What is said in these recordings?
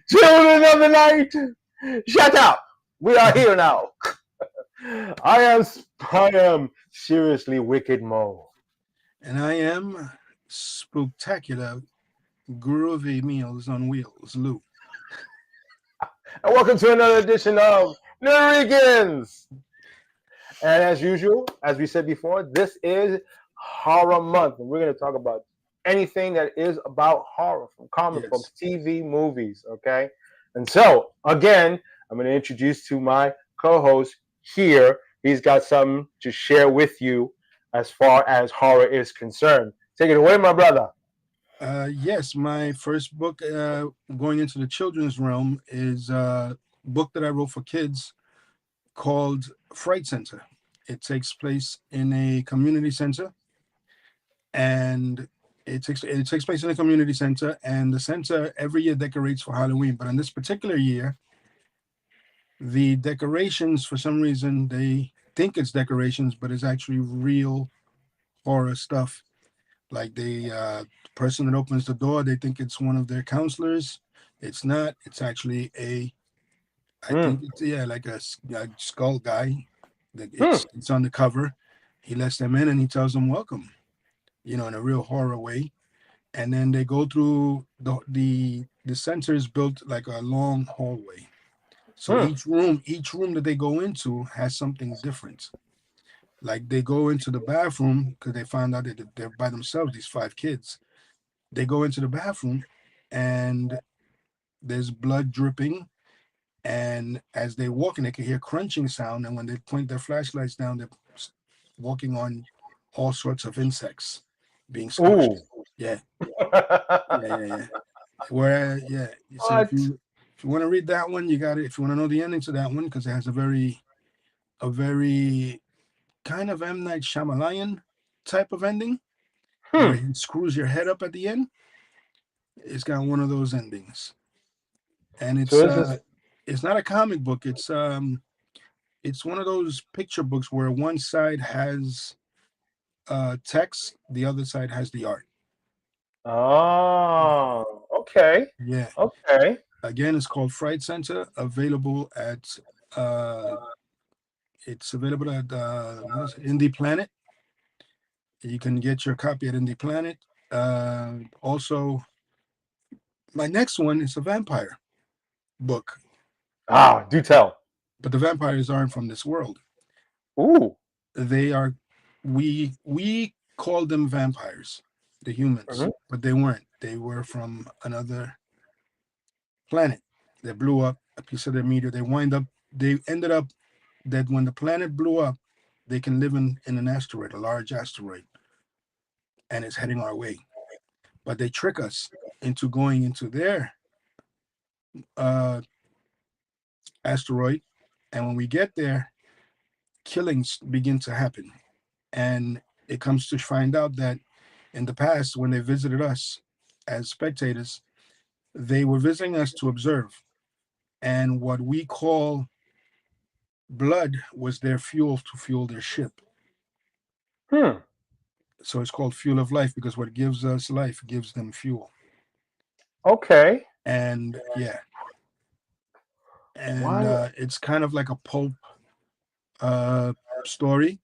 Children of the night, shut up. We are here now. I am seriously Wicked Mo. And I am Spooktacular Groovy Meals on Wheels, Lou. And welcome to another edition of The Ricans. And as usual, as we said before, this is Horror Month. And we're going to talk about anything that is about horror, from comic Yes. books, TV, movies, okay? And so, again, I'm going to introduce to my co-host here. He's got something to share with you as far as horror is concerned. Take it away, my brother. Yes, my first book going into the children's realm is a book that I wrote for kids called Fright Center. It takes place in a community center, and it takes place in a community center, and the center every year decorates for Halloween. But in this particular year, the decorations, for some reason, they think it's decorations, but it's actually real horror stuff. Like the person that opens the door, they think it's one of their counselors. It's not. It's actually I think Hmm. it's like a skull guy. That Hmm. it's on the cover. He lets them in and he tells them welcome. In a real horror way. And then they go through the center is built like a long hallway. So Hmm. each room that they go into has something different. Like they go into the bathroom because they found out that they're by themselves. These five kids. They go into the bathroom, and there's blood dripping. And as they walk in, they can hear crunching sound. And when they point their flashlights down, they're walking on all sorts of insects being squished. Ooh. Yeah, yeah. Where so if What? you want to read that one, you got it. If you want to know the ending to that one, because it has a very kind of M. Night Shyamalan type of ending, where Hmm. he screws your head up at the end. It's got one of those endings, and So this is it's not a comic book. It's one of those picture books where one side has text, the other side has the art. oh, okay. Yeah. Okay. Again, it's called Fright Center. Uh, it's available at what is it? Indie Planet. You can get your copy at Indie Planet. Also, my next one is a vampire book, Ah, do tell. but the vampires aren't from this world. Ooh. They are we called them vampires, the humans, Mhm. but they weren't. They were from another planet that blew up a piece of their meteor. They ended up that when the planet blew up, they can live in an asteroid, a large asteroid, and it's heading our way. But they trick us into going into their uh, asteroid, and when we get there, killings begin to happen. And it comes to find out that in the past, when they visited us as spectators, they were visiting us to observe. And what we call blood was their fuel to fuel their ship. Hmm. So it's called fuel of life because what gives us life gives them fuel. Okay. And yeah, and Why? it's kind of like a pulp uh, story.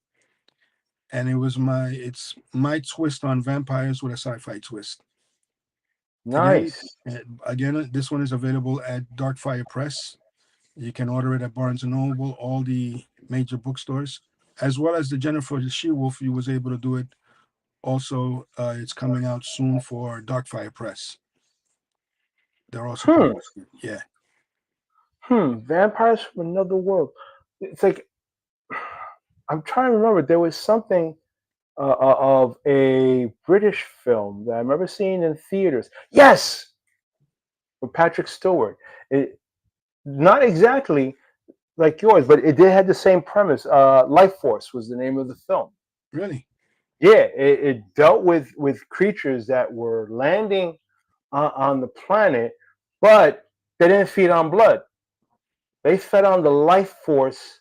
And it's my twist on vampires with a sci-fi twist. Again, Nice. this one is available at Darkfire Press. You can order it at Barnes and Noble, all the major bookstores, as well as the Jennifer the She Wolf. You was able to do it Also, it's coming out soon for Darkfire Press. They're also Hmm. publishing it. Yeah. Vampires from Another World. It's like I'm trying to remember. There was something of a British film that I remember seeing in theaters. Yes, with Patrick Stewart. It, not exactly like yours, but it did have the same premise. Life Force was the name of the film. Really? Yeah, it dealt with creatures that were landing on the planet, but they didn't feed on blood. They fed on the life force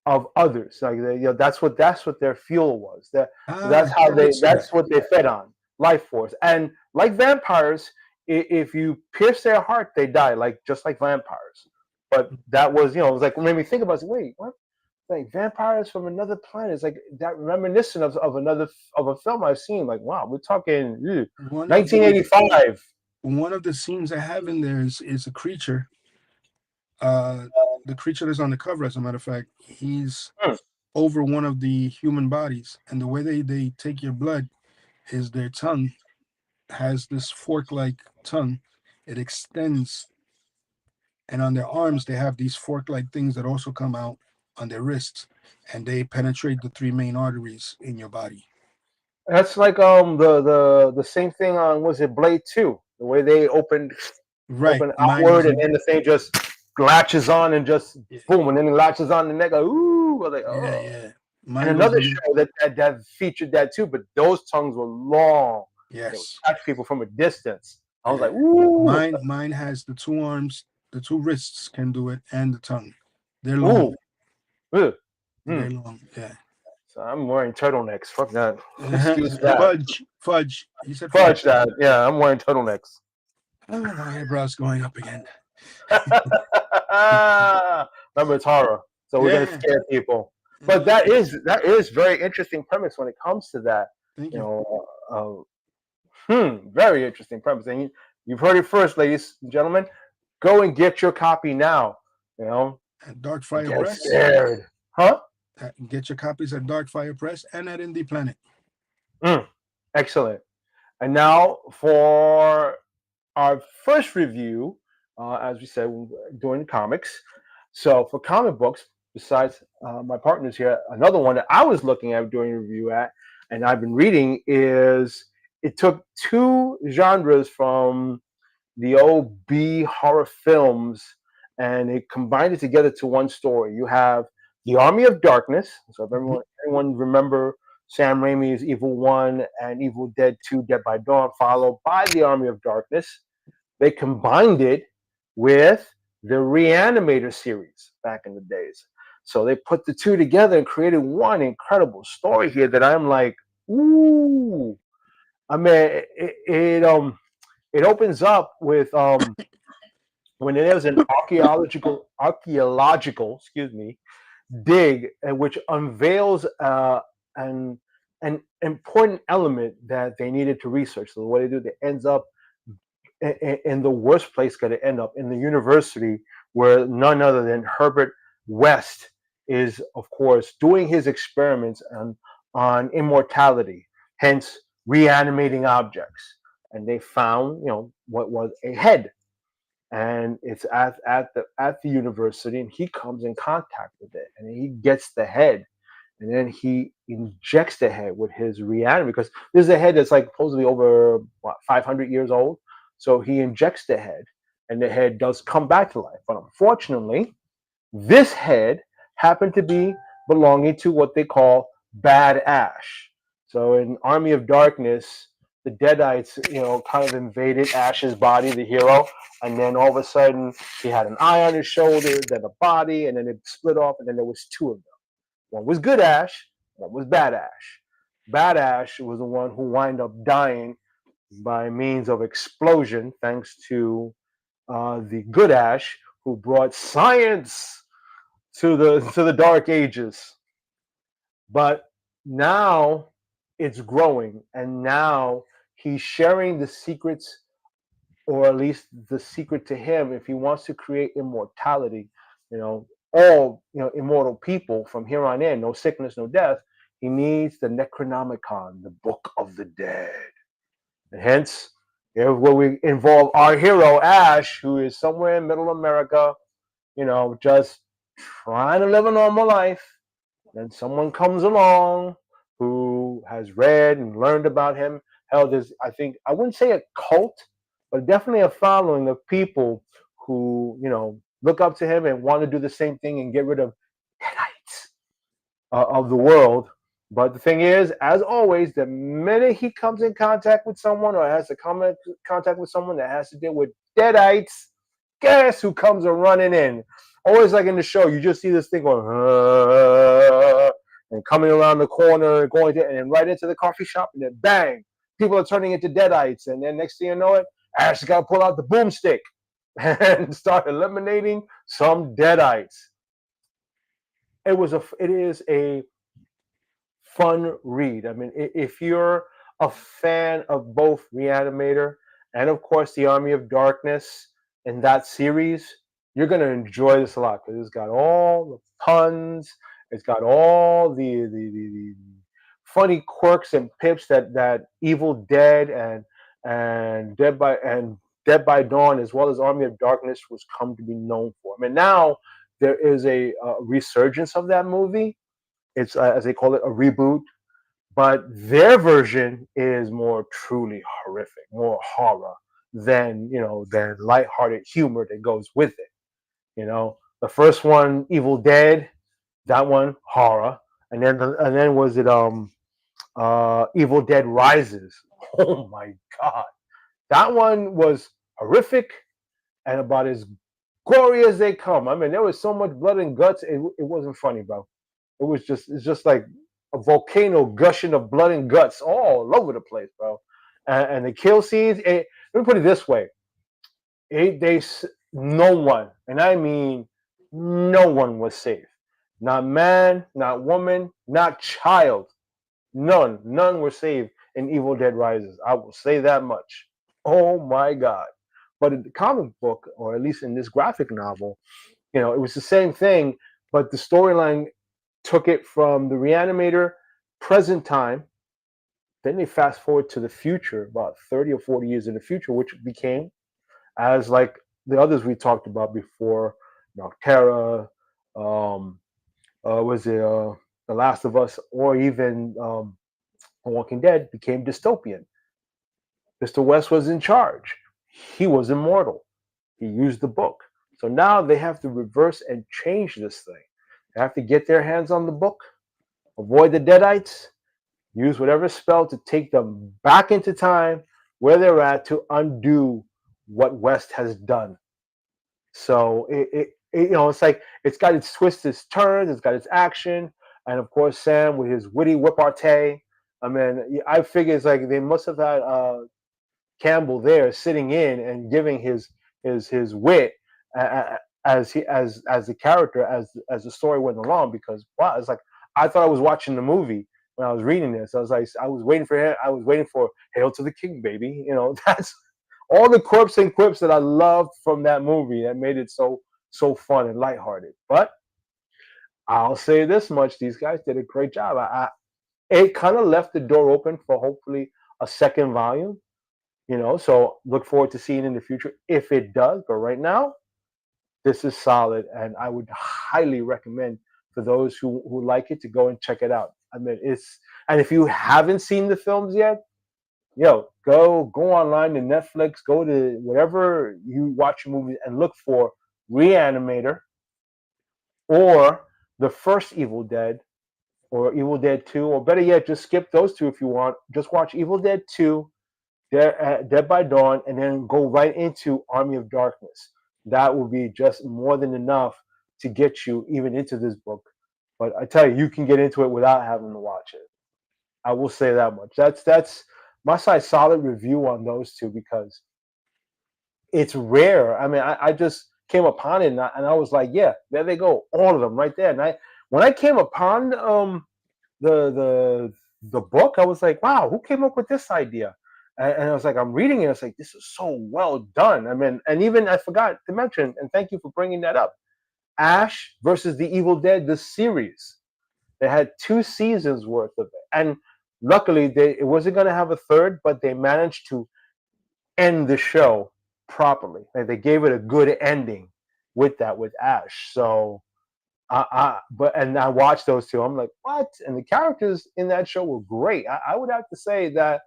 of others. Like that's what their fuel was. Ah, That's how I did see that. that's what they fed on, life force. And like vampires, if you pierce their heart, they die. Like just like vampires. But that was it was like made me think about it. Wait, what? Like vampires from another planet. It's like that reminiscent of another of a film I've seen. Like wow, we're talking One of the 1985. one of the scenes I have in there is a creature. Uh, the creature that's on the cover, as a matter of fact, he's Hmm. over one of the human bodies, and the way they take your blood is their tongue has this fork-like tongue. It extends, and on their arms they have these fork-like things that also come out on their wrists, and they penetrate the three main arteries in your body. That's like the same thing on was it Blade 2? The way they Right. open Mine outward was and in. then the thing just latches on and just Yeah, boom and then it latches on the neck. Like, ooh, I was like, yeah, oh. yeah. And Mine goes another in. show that featured that too, but those tongues were long. They would Yes. touch people from a distance. I was Yeah. like, ooh, Mine has the two arms, the two wrists can do it, and the tongue. They're long. ooh, ugh. They're Mm. long. Yeah. So I'm wearing turtlenecks. Fuck that. Excuse that. Fudge. Fudge. He said Fudge fudge. that. Yeah, I'm wearing turtlenecks. Oh, my eyebrows going up again. Remember, it's horror, so we're gonna Yeah. scare people. But Yeah. that is very interesting premise when it comes to that. Thank You you. know, very interesting premise, and you've heard it first, ladies and gentlemen. Go and get your copy now. You know, At Darkfire get Press. scared, huh? Get your copies at Darkfire Press and at Indie Planet. Mm, excellent. And now for our first review, as we said, we're doing comics. So for comic books, besides my partners here, another one that I was looking at doing a review at, and I've been reading is it took two genres from the old B horror films and it combined it together to one story. You have the Army of Darkness. So if Mhm. anyone remember Sam Raimi's Evil One and Evil Dead Two, Dead by Dawn, followed by the Army of Darkness, they combined it with the Reanimator series back in the days. So they put the two together and created one incredible story here that I'm like, ooh. I mean, it opens up with when there's an archaeological excuse me dig which unveils an important element that they needed to research. So what they do, they ends up in the worst place going to end up in the university where none other than Herbert West is, of course, doing his experiments on immortality, hence reanimating objects. And they found, what was a head, and it's at the university, and he comes in contact with it, and he gets the head, and then he injects the head with his reanimator because this is a head that's like supposedly over 500 years old. So he injects the head, and the head does come back to life. But unfortunately, this head happened to be belonging to what they call Bad Ash. So in Army of Darkness, the Deadites, kind of invaded Ash's body, the hero, and then all of a sudden he had an eye on his shoulder, then a body, and then it split off, and then there was two of them. One was Good Ash, one was Bad Ash. Bad Ash was the one who wound up dying by means of explosion, thanks to the Good Ash, who brought science to the Dark Ages. But now it's growing, and now he's sharing the secrets, or at least the secret to him, if he wants to create immortality. All immortal people from here on in, no sickness, no death. he needs the Necronomicon, the Book of the Dead. And hence, here where we involve our hero, Ash, who is somewhere in middle America, just trying to live a normal life. Then someone comes along who has read and learned about him. Hell, there's, I think, I wouldn't say a cult, but definitely a following of people who, look up to him and want to do the same thing and get rid of Deadites of the world. But the thing is, as always, the minute he comes in contact with someone or has to come in contact with someone that has to deal with Deadites, guess who comes a running in? Always like in the show, you just see this thing going, and coming around the corner, going to, and then right into the coffee shop, and then bang, people are turning into Deadites. And then next thing you know it, Ash got to pull out the boomstick and start eliminating some Deadites. It is a fun read. I mean, if you're a fan of both Reanimator and, of course, the Army of Darkness in that series, you're going to enjoy this a lot because it's got all the puns, it's got all the funny quirks and pips that Evil Dead and Dead by Dawn, as well as Army of Darkness, was come to be known for. I mean, now there is a resurgence of that movie. It's as they call it, a reboot, but their version is more truly horrific, more horror than lighthearted humor that goes with it. The first one, Evil Dead, that one horror, and then was it Evil Dead Rises? Oh my god, that one was horrific and about as gory as they come. I mean, there was so much blood and guts, it wasn't funny, bro. It's just like a volcano gushing of blood and guts all over the place, bro. And the kill scenes. Let me put it this way: they no one, and I mean no one, was safe. Not man, not woman, not child. None were saved in Evil Dead Rises. I will say that much. Oh my god! But in the comic book, or at least in this graphic novel, it was the same thing, but the storyline took it from the Reanimator present time. Then they fast forward to the future, about 30 or 40 years in the future, which became as like the others we talked about before, Noctera, um, was it The Last of Us, or even Walking Dead became dystopian. Mr. West was in charge. He was immortal. He used the book. So now they have to reverse and change this thing. They have to get their hands on the book, avoid the Deadites, use whatever spell to take them back into time where they're at to undo what West has done. So it's like it's got its twists, its turns, it's got its action, and of course Sam with his witty whipartay. I mean, I figure it's like they must have had Campbell there sitting in and giving his wit as the character as the story went along, because wow, it's like I thought I was watching the movie when I was reading this. I was like, I was waiting for him. I was waiting for "Hail to the King, baby." That's all the quirks and quips that I loved from that movie that made it so fun and lighthearted. But I'll say this much: these guys did a great job. It kind of left the door open for hopefully a second volume. So look forward to seeing in the future if it does. But right now, this is solid, and I would highly recommend for those who like it to go and check it out. I mean, and if you haven't seen the films yet, go online to Netflix, go to wherever you watch movies and look for Reanimator or the first Evil Dead or Evil Dead 2, or better yet, just skip those two if you want. Just watch Evil Dead 2, Dead by Dawn, and then go right into Army of Darkness. That will be just more than enough to get you even into this book. But I tell you, you can get into it without having to watch it. I will say that much. That's my side solid review on those two, because it's rare. I mean, I just came upon it, and I was like, yeah, there they go, all of them right there. And when I came upon the the book, I was like, wow, who came up with this idea? And I was like, I'm reading it. I was like, this is so well done. I mean, and even I forgot to mention, and thank you for bringing that up, Ash versus the Evil Dead, the series. They had 2 seasons worth of it, and luckily it wasn't going to have a third, but they managed to end the show properly. Like they gave it a good ending with that with Ash. So and I watched those two. I'm like, what? And the characters in that show were great. I would have to say that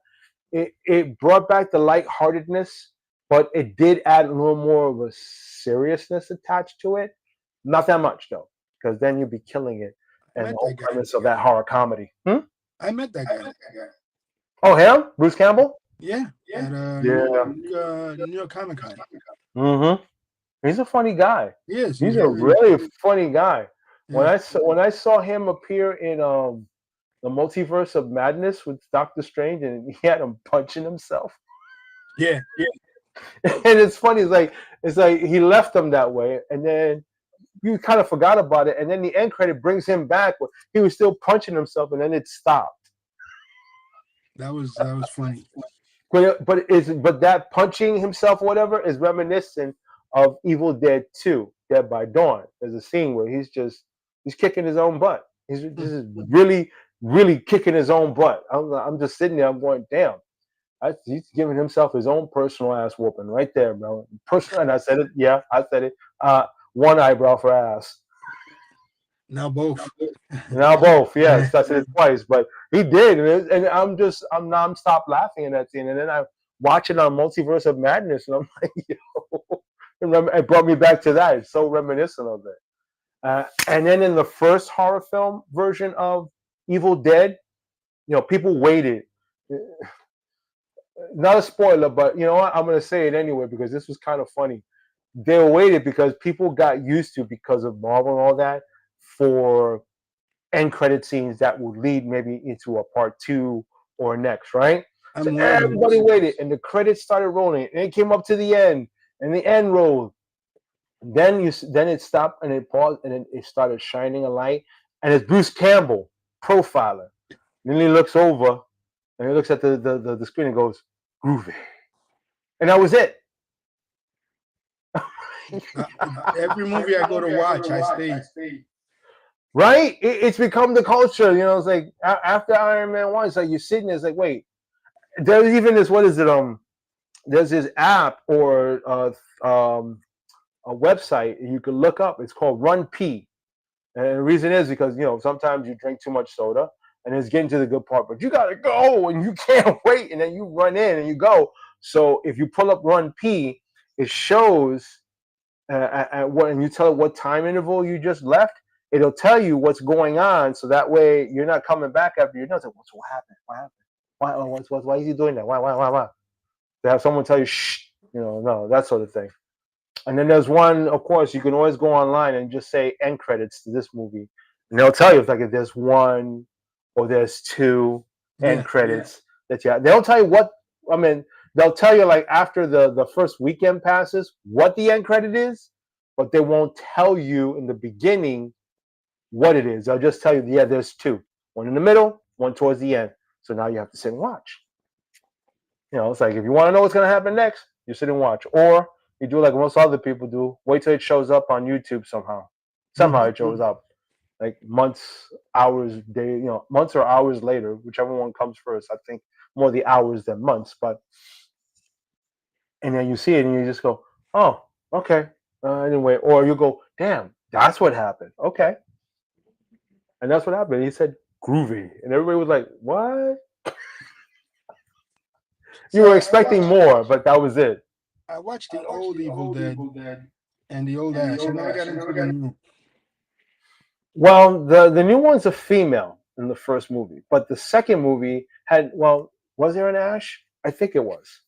it brought back the lightheartedness, but it did add a little more of a seriousness attached to it. Not that much though, because then you'd be killing it I and the met whole that guy. premise of that horror comedy. I met that guy. Oh, him, Bruce Campbell. Yeah, at Yeah. New York Comic Con. Mm-hmm. He's a funny guy. He is. He's He's a really, really funny guy. yeah, When I saw him appear in the Multiverse of Madness with Doctor Strange, and he had him punching himself, yeah. and it's funny. It's like he left them that way, and then you kind of forgot about it, and then the end credit brings him back. He was still punching himself, and then it stopped. That was funny. But that punching himself or whatever is reminiscent of Evil Dead 2, Dead by Dawn. There's a scene where he's kicking his own butt. This is really kicking his own butt. I'm just sitting there. I'm going, damn. He's giving himself his own personal ass whooping right there, bro. Personal, and I said it. Yeah, I said it. One eyebrow for ass. Now both. Now both, yes, I said it twice, but he did, and I'm nonstop laughing at that scene, and then I watch it on Multiverse of Madness, and I'm like, yo, it brought me back to that. It's so reminiscent of it. And then in the first horror film version of Evil Dead, people waited. Not a spoiler, but you know what? I'm gonna say it anyway because this was kind of funny. They waited because people got used to because of Marvel and all that for end credit scenes that would lead maybe into a part two or next, right? So I'm waiting. everybody waited, and the credits started rolling, and it came up to the end, and the end rolled. Then it stopped and it paused, and then it started shining a light, and it's Bruce Campbell, profiler. And then he looks over and he looks at the screen and goes, "Groovy," and that was it. Uh, every movie I go to watch, I stay. Right? It's become the culture. It's like after Iron Man 1, it's like you're sitting there, it's like, wait, there's even this, what is it? There's this app or a website you can look up. It's called Run P. And the reason is because, sometimes you drink too much soda and it's getting to the good part, but you got to go and you can't wait. And then you run in and you go. So if you pull up Run P, it shows and you tell it what time interval you just left, it'll tell you what's going on. So that way you're not coming back after you're done. It's like, what happened? What happened? Why is he doing that? Why? To have someone tell you, shh, no, that sort of thing. And then there's one, of course, you can always go online and just say end credits to this movie. And they'll tell you if there's one or there's two end credits that you have. They'll tell you they'll tell you like after the first weekend passes what the end credit is, but they won't tell you in the beginning what it is. They'll just tell you, yeah, there's two. One in the middle, one towards the end. So now you have to sit and watch. It's like if you want to know what's going to happen next, you sit and watch. Or you do like most other people do, wait till it shows up on YouTube somehow. Somehow it shows up. Like months, hours, months or hours later, whichever one comes first. I think more the hours than months, and then you see it and you just go, oh, okay. Anyway, or you go, damn, that's what happened. Okay. And that's what happened. He said groovy. And everybody was like, what? You were expecting more, but that was it. I watched the old Evil Dead and the old Ash. I never got into the new. Well, the new one's a female in the first movie, but the second movie had, was there an Ash? I think it was.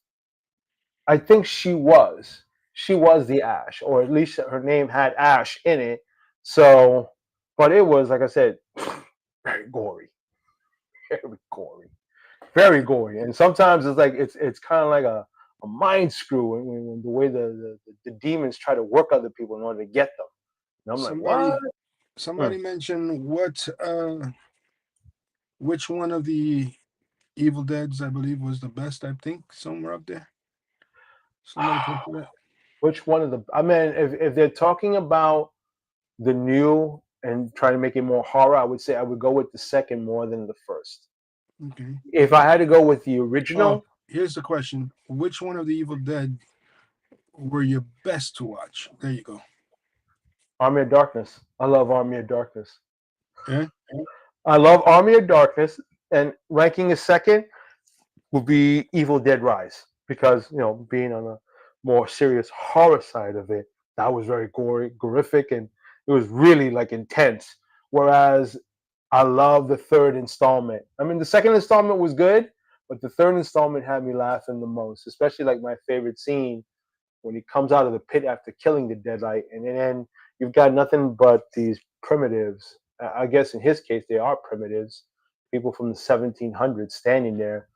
I think she was. She was the Ash, or at least her name had Ash in it. So, but it was, like I said, very gory, very gory, very gory. And sometimes it's like it's kind of like a mind screw when the way the demons try to work other people in order to get them. And I'm like, what? Somebody mentioned which one of the Evil Deads I believe was the best. I think somewhere up there. Somebody posted that. Which one of the? I mean, if they're talking about the new and try to make it more horror, I would say I would go with the second more than the first. Okay. If I had to go with the Oh, original, here's the question: which one of the Evil Dead were your best to watch? There you go. Army of Darkness. I love Army of Darkness. Yeah. I love Army of Darkness, and ranking a second would be Evil Dead Rise because being on a more serious horror side of it, that was very gory, horrific, and it was really like intense. Whereas I love the third installment. I mean, the second installment was good, but the third installment had me laughing the most, especially like my favorite scene when he comes out of the pit after killing the Deadite, and then you've got nothing but these primitives. I guess in his case, they are primitives, people from the 1700s standing there,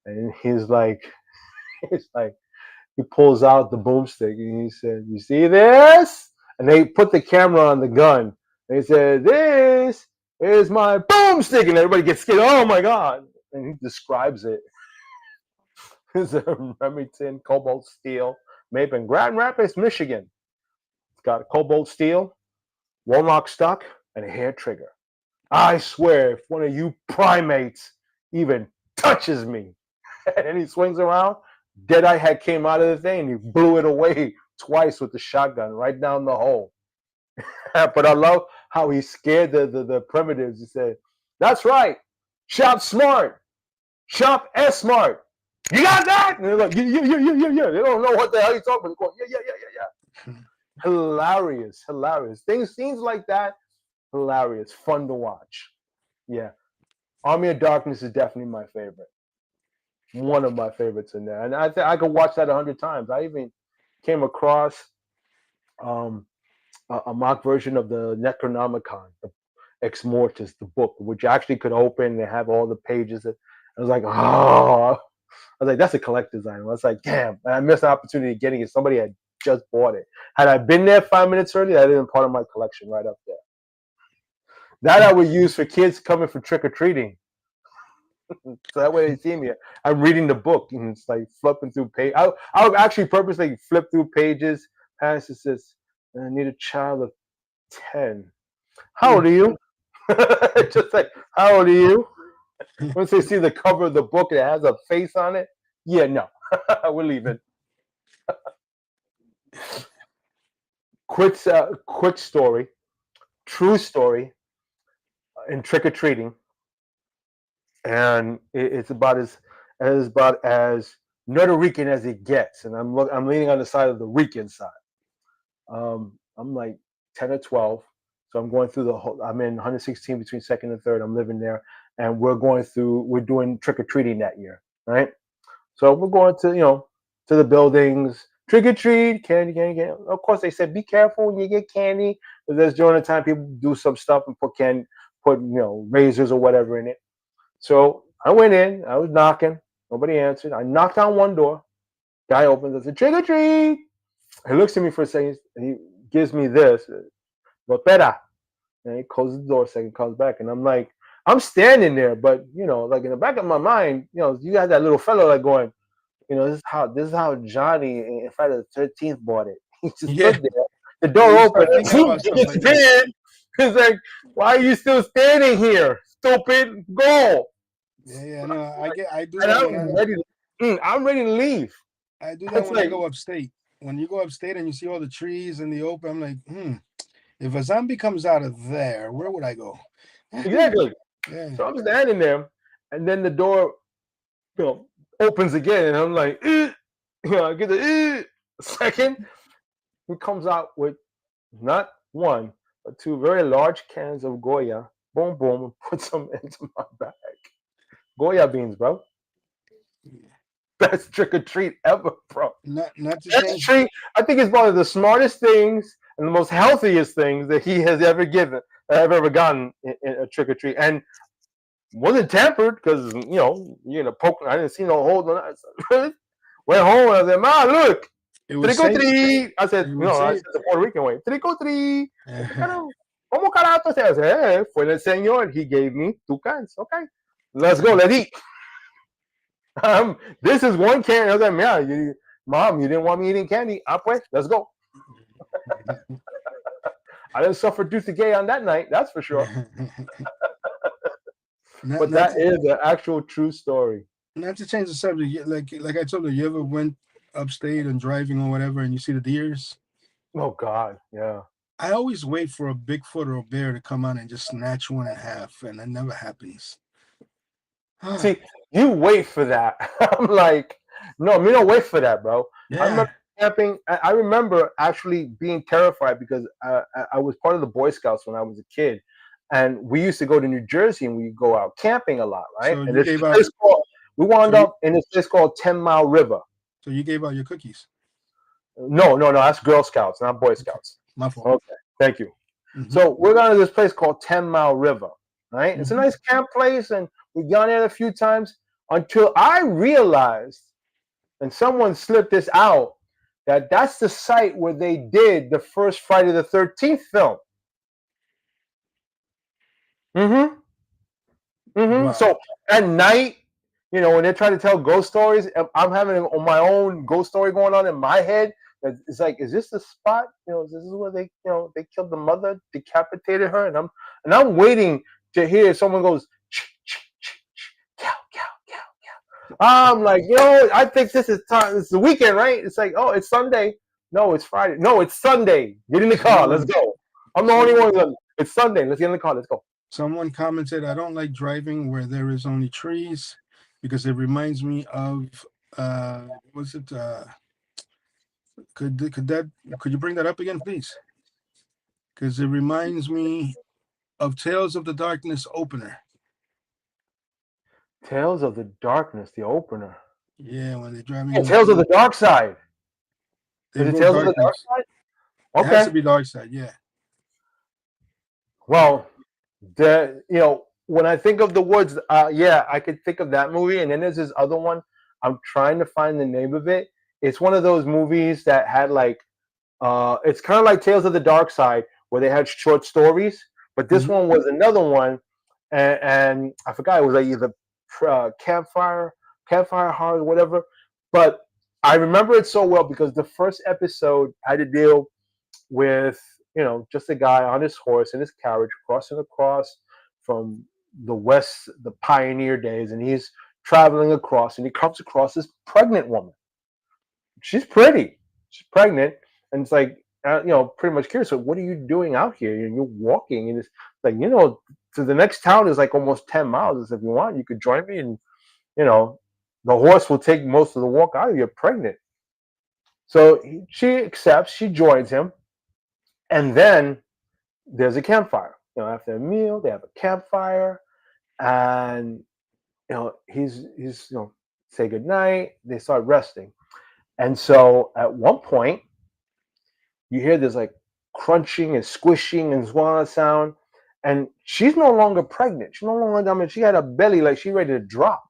and he's like, he pulls out the boomstick and he said, "You see this?" And they put the camera on the gun. And he said, "This is my boomstick," and everybody gets scared. Oh my god! And he describes it. It's a Remington Cobalt Steel made in Grand Rapids, Michigan. It's got a cobalt steel, one-lock stock, and a hair trigger. I swear, if one of you primates even touches me, and he swings around, Deadeye had came out of the thing and he blew it away twice with the shotgun right down the hole. But I love how he scared the primitives. He said, "That's right, shop smart, shop S smart. You got that?" And they're like, "Yeah, yeah, yeah, yeah, yeah, yeah." They don't know what the hell he's talking about. They're going, "Yeah, yeah, yeah, yeah, yeah." Hilarious, hilarious. Scenes like that, hilarious, fun to watch. Yeah, Army of Darkness is definitely my favorite. One of my favorites in there, and I could watch that 100 times. I even came across um, a mock version of the Necronomicon, the Ex Mortis, the book, which you actually could open and have all the pages. I was like, oh, I was like, that's a collector's item. I was like, damn, I missed the opportunity of getting it. Somebody had just bought it. Had I been there 5 minutes early, that would have been part of my collection right up there. That I would use for kids coming for trick or treating. So that way they see me. I'm reading the book and it's like flipping through page. I would actually purposely flip through pages. Past it says, "I need a child of 10. How old are you?" Just like, "How old are you?" Once they see the cover of the book and it has a face on it, yeah, no, we're leaving. Quick story, true story in trick or treating, and it's about as Puerto Rican as it gets. And I'm leaning on the side of the Rican side. I'm like 10 or 12. So I'm going through the whole, I'm in 116 between second and third. I'm living there and we're doing trick or treating that year. Right. So we're going to the buildings, trick or treat, candy, candy, candy. Of course, they said, be careful when you get candy. Because there's during the time people do some stuff and put razors or whatever in it. So I went in, I was knocking. Nobody answered. I knocked on one door. Guy opens. I said, trick or treat. He looks at me for a second. He gives me this, Rotera. And he closes the door a second, comes back. And I'm like, I'm standing there, but like in the back of my mind, you got that little fellow like going, this is how Johnny in Friday the 13th bought it. He just Yeah. stood there. The Yeah, door you opened. start thinking about stuff like that. It's like, why are you still standing here? Stupid. Go. Yeah, yeah. No, I do And that when I I'm ready to leave. I do that It's when I like, go upstate. When you go upstate and you see all the trees in the open, I'm like, if a zombie comes out of there, where would I go? exactly. Yeah. So I'm standing there, and then the door, you know, opens again, and I'm like, I get the second. He comes out with not one, but two very large cans of Goya. Boom, boom, and puts them into my bag. Goya beans, bro. Best trick or treat ever, bro. Not to Best change. treat. I think it's one of the smartest things and the most healthiest things that he has ever given, that I've ever gotten in a trick or treat. And wasn't tampered because you're gonna poke. I didn't see no hole. Went home and I said, "Ma, look, It was trick or safe. treat." I said, It "No, was I safe. said the Puerto Rican way, trick or treat." ¿Cómo carajo se hace? Fue el señor. He gave me two cans. Okay, let's go. Let's eat. This is one can. I was like, "Yeah, Mom, you didn't want me eating candy. Ah, pues, let's go." I didn't suffer due to gay on that night, that's for sure. not But not that to, is an actual true story. not to change the subject. Like I told you, you ever went upstate and driving or whatever, and you see the deers? Oh God, yeah. I always wait for a Bigfoot or a bear to come out and just snatch one in half, and it never happens. See, you wait for that. I'm like, no, me don't wait for that, bro. I remember Yeah. camping. I remember actually being terrified because I was part of the Boy Scouts when I was a kid, and we used to go to New Jersey and we go out camping a lot, right? So And you this gave out. place called we So wound you up in this place called 10 Mile River. so you gave out your cookies. No, no, no, that's Girl Scouts, not Boy Okay, Scouts. my fault. Okay, thank you. Hmm. So we're going to this place called 10 Mile River, right? It's a Hmm. nice camp place, and we've gone there a few times until I realized, and someone slipped this out, that that's the site where they did the first Friday the 13th film. Mm-hmm. Mm-hmm. Wow. So at night, when they're trying to tell ghost stories, I'm having my own ghost story going on in my head. It's like, is this the spot? This is where they killed the mother, decapitated her, and I'm waiting to hear someone goes, cow, cow, cow, cow. I'm like, I think this is time. It's the weekend, right? It's like, oh, it's Sunday. No, it's Friday. No, it's Sunday. Get in the car. Let's Someone, go. I'm the only someone, one. It's Sunday. Let's get in the car. Let's go. someone commented, "I don't like driving where there is only trees because it reminds me of was it could you bring that up again, please? Because it reminds me of Tales of the Darkness opener. Tales of the Darkness, the opener. Yeah, when they're Oh, driving Tales of through, the Dark Side. they Is it wrote Tales of the Dark darkness. Side? It has Okay. to be dark side. Yeah. Well, when I think of the woods, yeah, I could think of that movie, and then there's this other one. I'm trying to find the name of it. It's one of those movies that had like, it's kind of like Tales of the Dark Side, where they had short stories, but this Hmm. one was another one, and I forgot, it was like either campfire horror, whatever. But I remember it so well because the first episode had to deal with just a guy on his horse in his carriage crossing across from the pioneer days, and he's traveling across, and he comes across this pregnant woman. She's pretty. She's pregnant, and it's like, pretty much curious. So, what are you doing out here? You're walking, and it's like, to the next town is like almost 10 miles. If you want, you could join me, and you know, the horse will take most of the walk out of you. You're pregnant. So she accepts. She joins him, and then there's a campfire. After a meal, they have a campfire, and he's say good night. They start resting, and so at one point you hear this like crunching and squishing and swallowing sound, and she's no longer pregnant. She no longer. I mean, she had a belly like she ready to drop.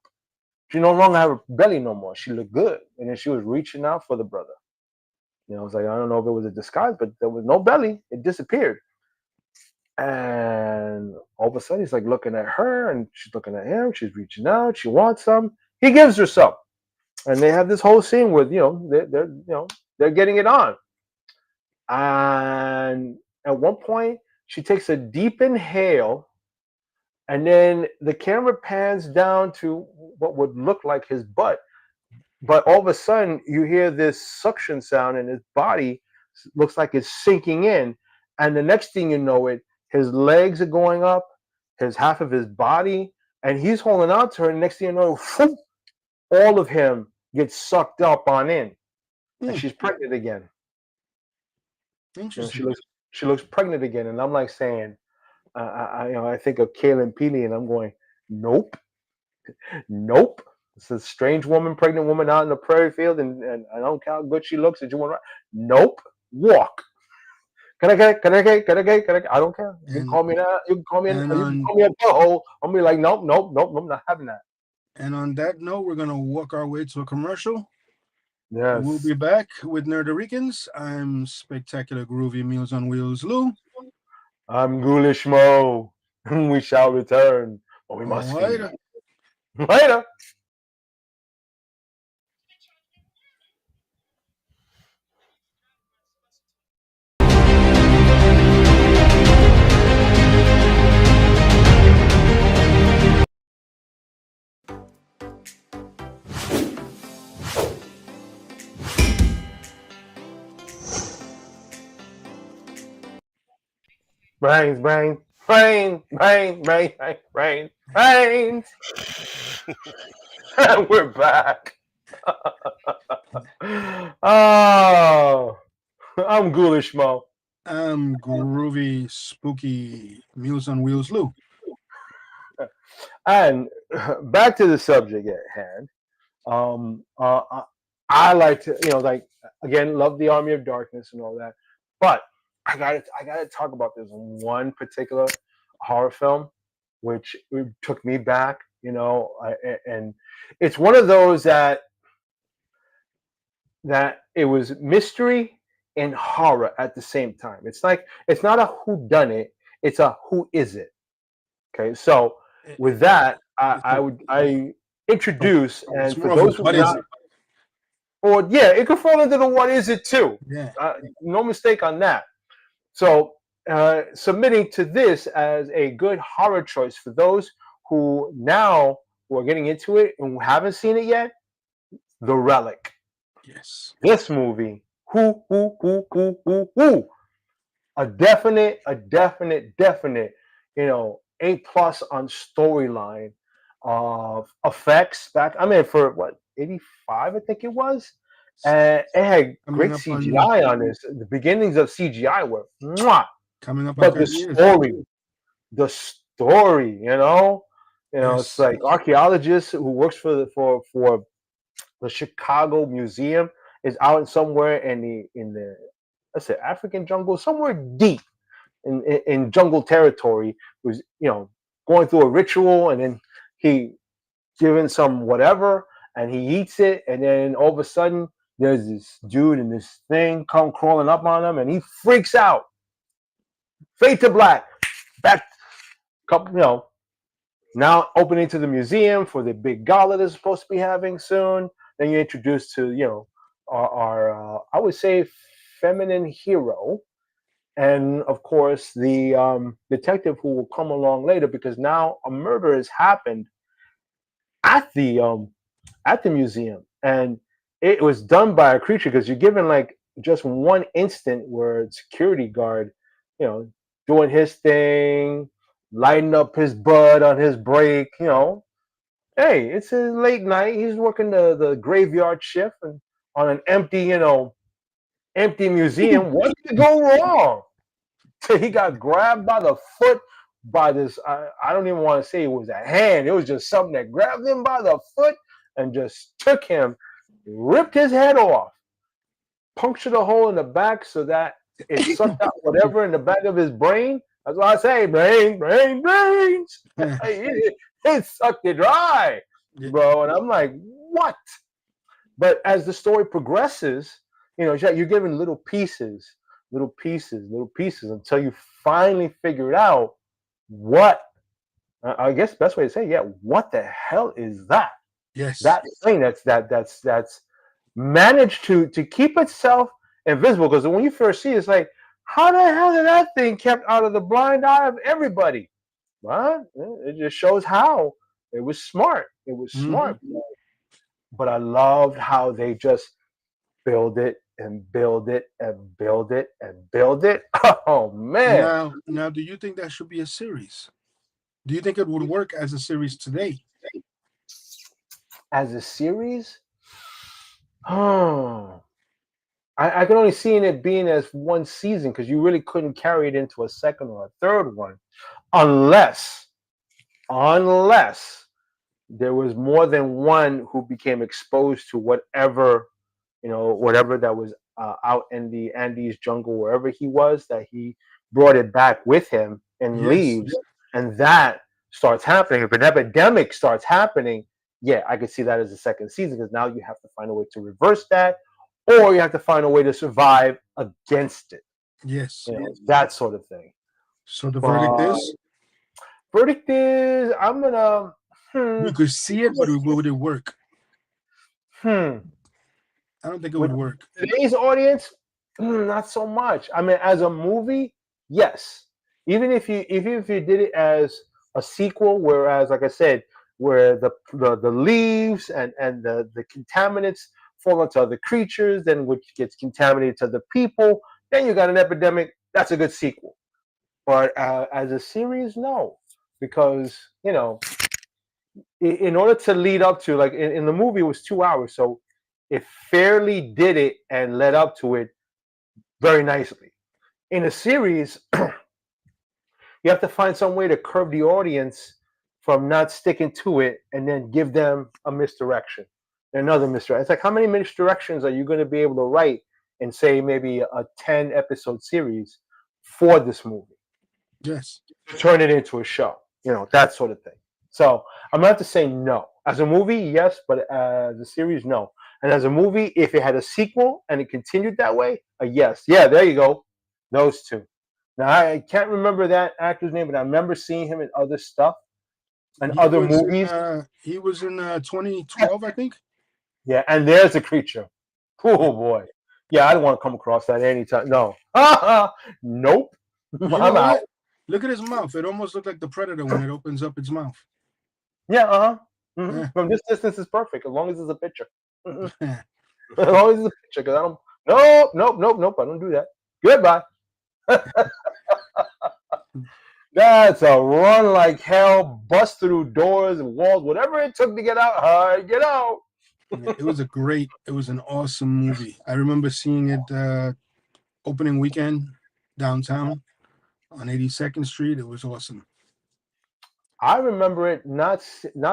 She no longer have a belly no more. She looked good, and then she was reaching out for the brother. I was like, I don't know if it was a disguise, but there was no belly. It disappeared. And all of a sudden, he's like looking at her, and she's looking at him. She's reaching out. She wants some. He gives her some, and they have this whole scene with they're getting it on. And at one point, she takes a deep inhale, and then the camera pans down to what would look like his butt. But all of a sudden, you hear this suction sound, and his body looks like it's sinking in. And the next thing you know, his legs are going up, his half of his body, and he's holding on to her. And next thing you know, whoop, all of him gets sucked up on in, and Hmm. she's pregnant again. She Interesting. looks pregnant again, and I'm like saying, I think of Kaylin Peely, and I'm going, nope, nope. It's a strange woman, pregnant woman out in the prairie field, and I don't care how good she looks. Did you want to? Nope. Walk. Can I get? Can I get? Can I get? Can I get? I don't care. You can And call me that. You can call me. and You can on call me a butthole. I'm be like, nope, nope, nope. I'm not having that. and on that note, we're gonna walk our way to a commercial. We'll Yes. be back with Nerdoricans. I'm Spectacular Groovy Meals on Wheels Lou. I'm Ghoulish Mo. We shall return, but we must feed. Later. Later. brains, brains, brains, brains, brains, brains, brains. We're back. Oh, I'm Ghoulish Mo. Groovy, spooky, Meals on Wheels Lou. And back to the subject at hand. Um, uh, I I like to, like again, love the Army of Darkness and all that, but I gotta talk about this one particular horror film, which took me back. And it's one of those that it was mystery and horror at the same time. It's like it's not a who done it, it's a who is it. Okay, so It- with that, It's a, I oh, introduce, it's and for more of a those who what is not, it? or yeah, it could fall into the what is it too. Yeah. No mistake on that. So submitting to this as a good horror choice for those who are getting into it and who haven't seen it yet, The Relic. Yes. This movie, who, a definite, A plus on storyline of effects back. I mean, for what 85, I think it was. And it had Coming great up on CGI on this. The beginnings of CGI were mwah. coming up on But 30 years. the story, it's Yes. like archaeologist who works for the Chicago Museum is out somewhere in the let's say African jungle, somewhere deep in jungle territory, who's going through a ritual, and then he given some whatever, and he eats it, and then all of a sudden there's this dude and this thing come crawling up on him, and he freaks out. Fade to black. Back couple, now opening to the museum for the big gala they're supposed to be having soon. Then you're introduced to our I would say feminine hero, and of course the detective who will come along later, because now a murder has happened at the museum, and it was done by a creature, because you're given like just one instant where security guard, you know, doing his thing, lighting up his bud on his break. Hey, it's his late night. He's working the graveyard shift and on an empty museum. What could go wrong? He got grabbed by the foot by this. I don't even want to say it was a hand. It was just something that grabbed him by the foot and just took him, ripped his head off, punctured a hole in the back so that it sucked out whatever in the back of his brain. That's why I say brains. It sucked it dry, Yeah. bro. And I'm like, what? But as the story progresses, you're given little pieces until you finally figure out what. I guess best way to say, yeah, what the hell is that? Yes. That thing that's managed to keep itself invisible. Because when you first see it, it's like, how the hell did that thing kept out of the blind eye of everybody? Well, it just shows how it was smart. It was Hmm. smart. But I loved how they just build it and build it and build it and build it. Oh man. Now, do you think that should be a series? Do you think it would work as a series today? As a series, oh, I can only see it being as one season, because you really couldn't carry it into a second or a third one, unless unless there was more than one who became exposed to whatever that was out in the Andes jungle, wherever he was, that he brought it back with him and Yes. leaves, and that starts happening. If an epidemic starts happening, yeah, I could see that as a second season, because now you have to find a way to reverse that, or you have to find a way to survive against it. Yes. That sort of thing. So the verdict But is verdict is, I'm gonna hmm you could see it, but would it work? hmm I don't think it would with work. today's audience, not so much. I mean, as a movie, yes. Even if you did it as a sequel, whereas like I said, where the leaves and the contaminants fall into other creatures, then which gets contaminated to the people, then you got an epidemic. That's a good sequel. But as a series, no, because in order to lead up to like in the movie it was 2 hours, so it fairly did it and led up to it very nicely. In a series, you have to find some way to curb the audience from not sticking to it and then give them a misdirection, another misdirection. It's like how many misdirections are you going to be able to write in say maybe a 10 episode series for this movie Yes. to turn it into a show, that sort of thing. So I'm gonna have to say no. As a movie, yes, but as a series, no. And as a movie, if it had a sequel and it continued that way, a yes. Yeah, there you go. Those two. Now I can't remember that actor's name, but I remember seeing him in other stuff and He other was in movies. uh he was in 2012, I think. Yeah, and there's a creature. Oh boy. Yeah, I don't want to come across that anytime. No. Nope. You I'm know out. what? Look at his mouth. It almost looked like the predator when it opens up its mouth. Yeah, uh-huh. Yeah. From this distance is perfect as long as it's a picture. As long as it's a picture, because I don't. Nope, nope, nope, nope. I don't do that. Goodbye. That's a run like hell, bust through doors and walls, whatever it took to get out. Get out. Yeah, it was an awesome movie. I remember seeing it opening weekend downtown on 82nd Street. It was awesome. I remember it not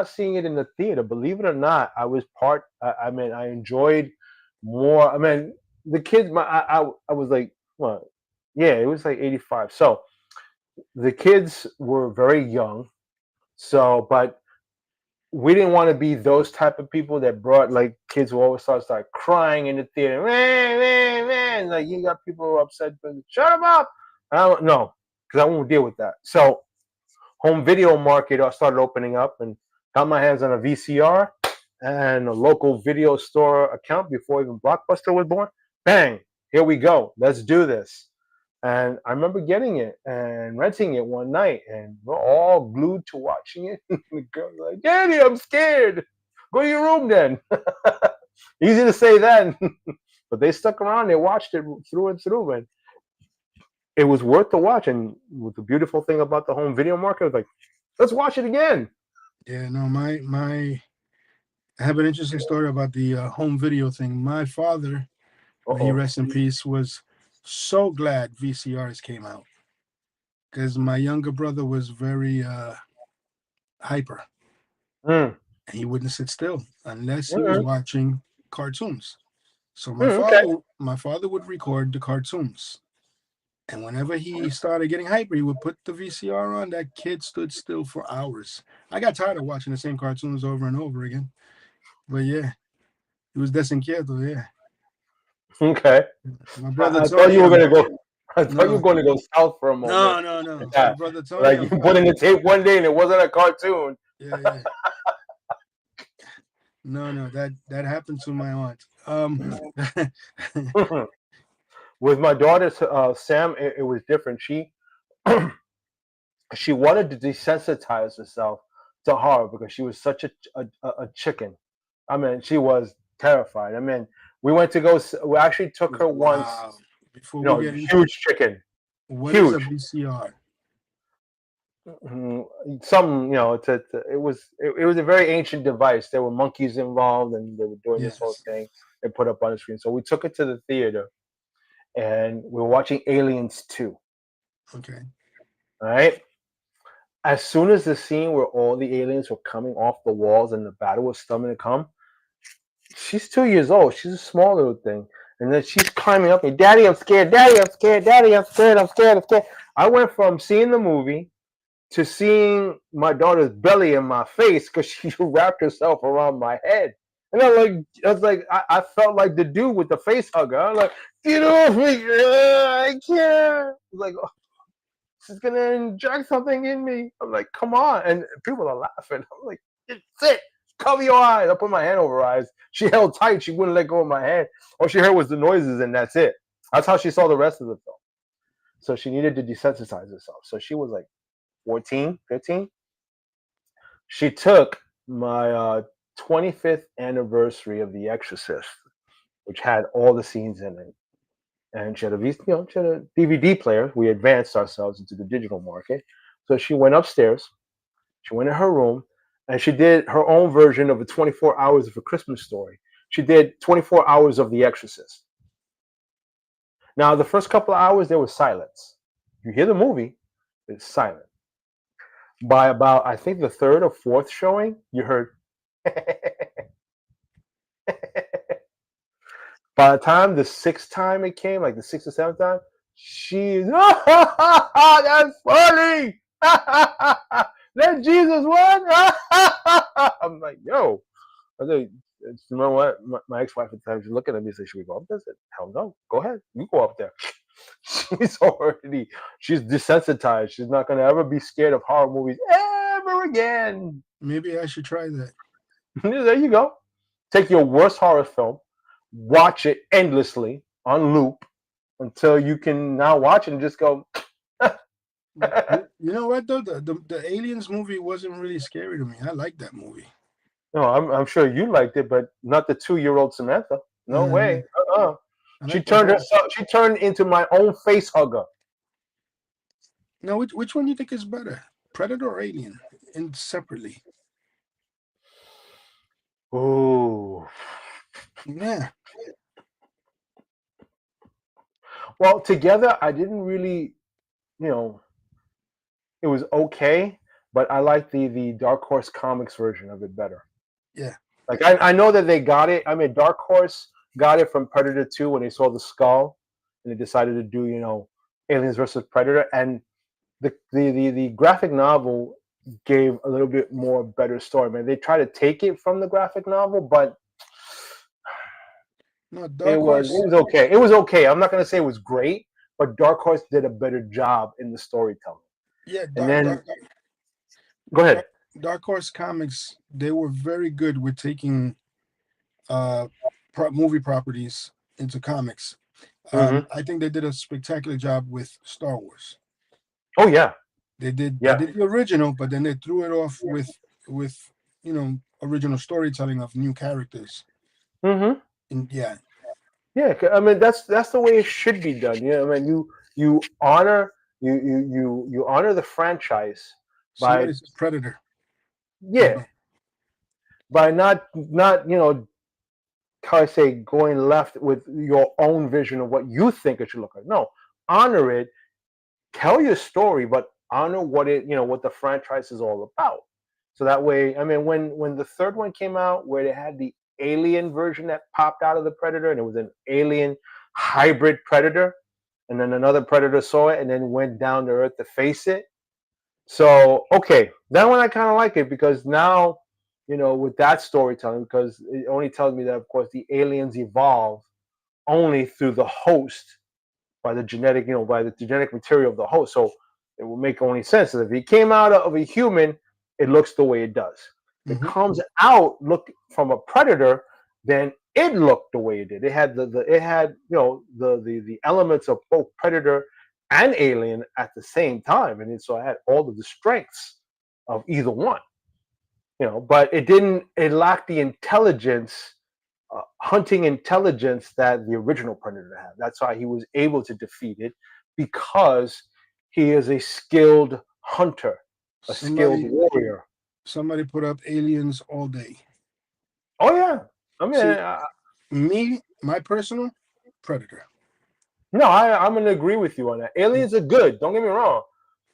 seeing it in the theater. Believe it or not, I was part. I mean, I enjoyed more. I mean, the kids. I was like, what? Yeah, it was like 85. So the kids were very young. So, but we didn't want to be those type of people that brought like kids who always start crying in the theater. Man, man, man. Like you got people who are upset, but shut them up. I don't know because I won't deal with that. So home video market started opening up and got my hands on a VCR and a local video store account before even Blockbuster was born. Bang! Here we go. Let's do this. And I remember getting it and renting it one night, and we're all glued to watching it. The girl's like, "Daddy, I'm scared. Go to your room then." Easy to say then, but they stuck around. They watched it through and through, and it was worth the watch. And the beautiful thing about the home video market was like, let's watch it again. Yeah, no, I have an interesting story about the home video thing. My father, may he Uh-oh. rest in peace, was so glad VCRs came out because my younger brother was very hyper, Mm. and he wouldn't sit still unless he was Mm-hmm. watching cartoons. So Okay. my father would record the cartoons, and whenever he started getting hyper, he would put the VCR on. That kid stood still for hours. I got tired of watching the same cartoons over and over again. But yeah, he was desinquieto. Yeah, Okay. my brother I thought Tony. you were gonna go. I thought you were No, going to go south for a moment. no. My Yeah. brother Tony. Like you put in the tape one day and it wasn't a cartoon. Yeah. No. That happened to my aunt. With my daughter, Sam, it was different. She wanted to desensitize herself to horror because she was such a chicken. I mean, she was terrified. I mean, we went to go. We actually took her once. Wow. Before we get into Huge chicken, what is a huge. VCR? Some, it was a very ancient device. There were monkeys involved, and they were doing this whole Yes. thing. They put up on the screen. So we took it to the theater, and we were watching Aliens 2. Okay. All right. As soon as the scene where all the aliens were coming off the walls and the battle was starting to come, she's 2 years old. She's a small little thing. And then she's climbing up and, Daddy, I'm scared. Daddy, I'm scared. Daddy, I'm scared. I'm scared. I'm scared. I went from seeing the movie to seeing my daughter's belly in my face because she wrapped herself around my head. And I felt like the dude with the face hugger. I'm like, get off me. I can't. Like, oh, she's going to inject something in me. I'm like, come on. And people are laughing. I'm like, sit. Cover your eyes. I put my hand over her eyes. She held tight. She wouldn't let go of my hand. All she heard was the noises, and that's it. That's how she saw the rest of the film. So she needed to desensitize herself. So she was like 14, 15. She took my 25th anniversary of The Exorcist, which had all the scenes in it. and she had she had a DVD player. We advanced ourselves into the digital market, so she went upstairs. She went in her room, and she did her own version of the 24 hours of a Christmas story. She did 24 hours of The Exorcist. Now, the first couple of hours there was silence. You hear the movie, it's silent. By about I think the third or fourth showing, you heard. By the time the sixth time it came, like the sixth or seventh time, she's that's funny. That Jesus one. I'm like, yo. I think you know what? My ex-wife at the time, she's looking at me and said, "Should we go up there?" I said, "Hell no. Go ahead. You go up there." She's desensitized. She's not gonna ever be scared of horror movies ever again. Maybe I should try that. There you go. Take your worst horror film, watch it endlessly on loop until you can now watch it and just go. You know what though? The Aliens movie wasn't really scary to me. I like that movie. No, I'm sure you liked it, but not the 2-year-old Samantha. No way. I She like the turned whole. herself. She turned into my own face hugger. Now, which one do you think is better, Predator or Alien, and separately? Ooh. Yeah, Well, together, I didn't really, you know, it was okay, but I like the Dark Horse Comics version of it better. yeah. Like I know that they got it. I mean, Dark Horse got it from Predator 2 when they saw the skull and they decided to do, Aliens versus Predator. And the graphic novel gave a little bit more better story. Man, they try to take it from the graphic novel, but No, it Dark was Horse. it was okay. It was okay. I'm not gonna say it was great, but Dark Horse did a better job in the storytelling. Yeah, And then go ahead. Dark Horse comics. They were very good with taking uh movie properties into comics. Hmm. I think they did a spectacular job with Star Wars. Oh yeah, They yeah. did the original, but then they threw it off with original storytelling of new characters. Hmm. And yeah, Yeah. I mean, that's the way it should be done. I mean, you honor you honor the franchise by somebody said Predator. Hold yeah on. by not how I say going left with your own vision of what you think it should look like. No, honor it, tell your story, but honor what the franchise is all about. So that way, I mean, when the third one came out, where they had the alien version that popped out of the Predator, and it was an alien hybrid Predator, and then another Predator saw it and then went down to Earth to face it. So okay, that one I kind of like it because now, with that storytelling, because it only tells me that of course the aliens evolve only through the host by the genetic, by the genetic material of the host. So it will make only sense. If he came out of a human, it looks the way it does. If it Hmm. comes out look from a predator, then it looked the way it did. It had the it had the elements of both predator and alien at the same time, and so it had all of the strengths of either one. But it didn't. It lacked the intelligence hunting intelligence that the original Predator had. That's why he was able to defeat it because he is a skilled hunter, a skilled Somebody warrior. somebody put up Aliens all day. Oh yeah, I mean, See, me, my personal Predator. no, I'm gonna agree with you on that. Aliens are good. Don't get me wrong,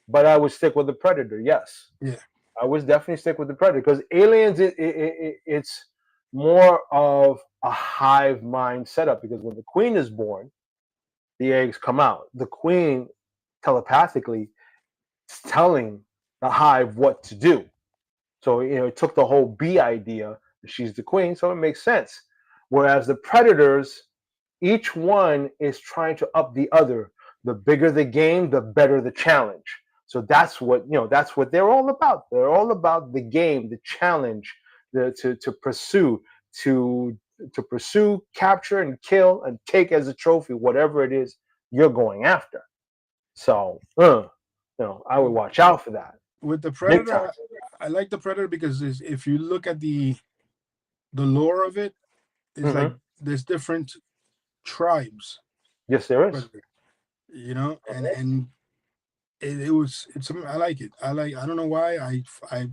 but I would stick with the Predator. Yes, Yeah. I would definitely stick with the Predator because Aliens, it's more of a hive mind setup because when the queen is born, the eggs come out. The queen telepathically is telling the hive what to do. So it took the whole bee idea. She's the queen, so it makes sense. Whereas the predators, each one is trying to up the other. The bigger the game, the better the challenge. So that's what they're all about. They're all about the game, the challenge, to pursue, to to pursue, capture, and kill, and take as a trophy whatever it is you're going after. So, I would watch out for that With the big Predator, time. I like the Predator because if you look at the lore of it, it's like Hmm. there's different tribes. Yes, there is. Predator. And I like it. I don't know why I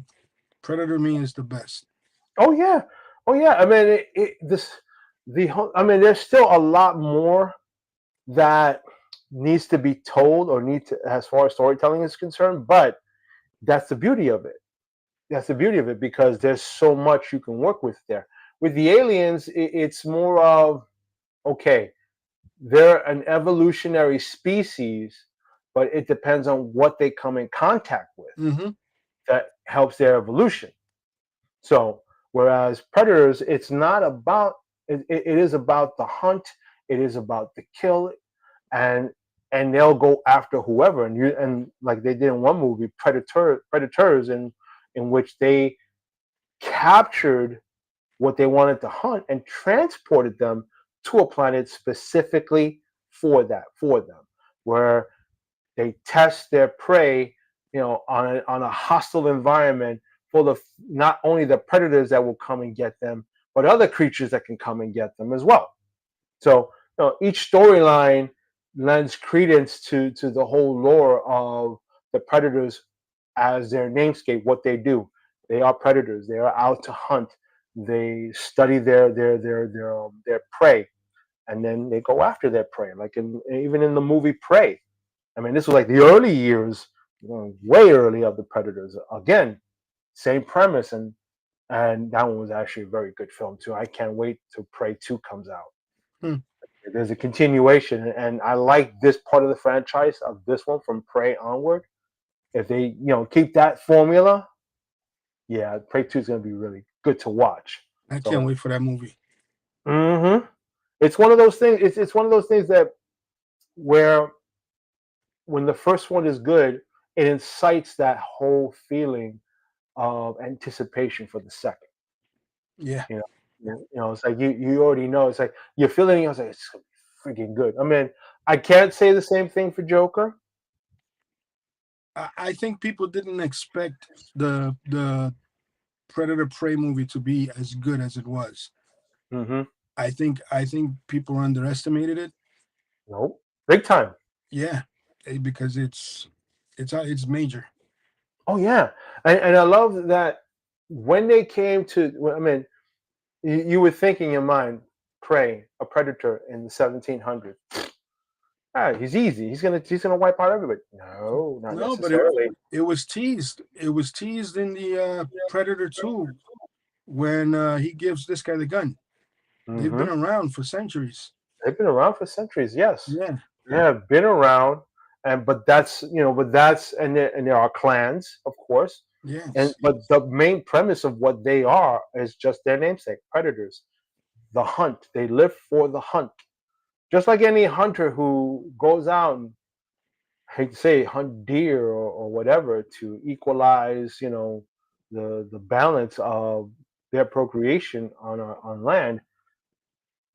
Predator me is the best. Oh yeah, oh yeah. I mean, the whole. I mean, there's still a lot more that needs to be told or need to as far as storytelling is concerned. But that's the beauty of it. That's the beauty of it because there's so much you can work with there. With the aliens, it's more of okay, they're an evolutionary species, but it depends on what they come in contact with Mm-hmm. that helps their evolution. So, whereas predators, it's not about it is about the hunt, it is about the kill, and they'll go after whoever. And like they did in one movie, Predators, in which they captured what they wanted to hunt and transported them to a planet specifically for them, where they test their prey, on a hostile environment full of not only the predators that will come and get them, but other creatures that can come and get them as well. So each storyline lends credence to the whole lore of the predators as their namesake. What they do, they are predators. They are out to hunt. They study their prey, and then they go after their prey. Like even in the movie Prey, I mean, this was like the early years, way early of the Predators. Again, same premise, and that one was actually a very good film too. I can't wait till Prey 2 comes out. Hmm. There's a continuation, and I like this part of the franchise of this one from Prey onward. If they, keep that formula, yeah, Prey 2 is going to be really good to watch. I can't So, wait for that movie. it's one of those things. It's one of those things that where when the first one is good, it incites that whole feeling of anticipation for the second. Yeah. You know, it's like you already know. It's like you're feeling. I was like, it's gonna be freaking good. I mean, I can't say the same thing for Joker. I think people didn't expect the Predator Prey movie to be as good as it was. Mm-hmm. I think people underestimated it. Nope, big time. Yeah, because it's major. Oh yeah, and I love that when they came to. I mean, you would think in your mind, prey, a predator in the 1700s. Ah, he's easy. He's gonna wipe out everybody. No, not No, but it necessarily. it was teased. It was teased in the Predator 2 when he gives this guy the gun. They've been Hmm. around for centuries. They've been around for centuries. Yes, Yeah. they have been around, and but that's and there are clans, of course, and Yes. but the main premise of what they are is just their namesake, predators. The hunt. They live for the hunt, just like any hunter who goes out and I hate to say hunt deer or whatever to equalize, the balance of their procreation on land.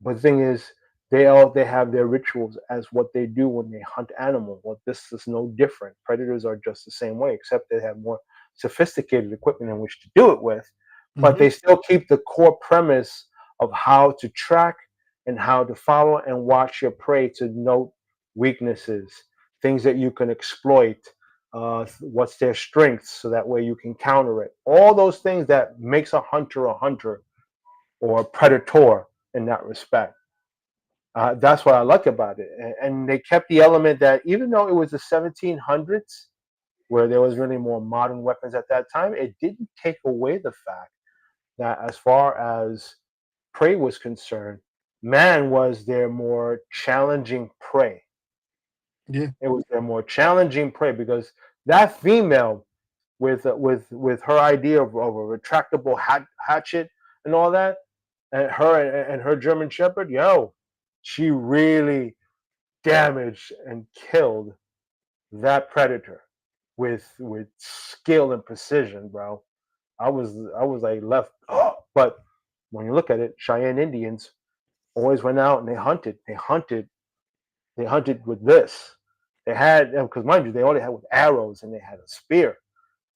But the thing is, they have their rituals as what they do when they hunt animals. Well, this is no different. Predators are just the same way, except they have more sophisticated equipment in which to do it with. But Hmm. they still keep the core premise of how to track and how to follow and watch your prey to note weaknesses, things that you can exploit. What's their strengths, so that way you can counter it. All those things that makes a hunter or a predator in that respect. That's what I like about it. And they kept the element that even though it was the 1700s, where there was really more modern weapons at that time, it didn't take away the fact that as far as prey was concerned, man was their more challenging prey. Yeah. It was their more challenging prey because that female with her idea of a retractable hatchet and all that, and her German Shepherd, yo, she really damaged and killed that predator with skill and precision, bro. I was like left, oh, but when you look at it, Cheyenne Indians always went out and they hunted. They hunted with this. They had because mind you, they only had with arrows and they had a spear.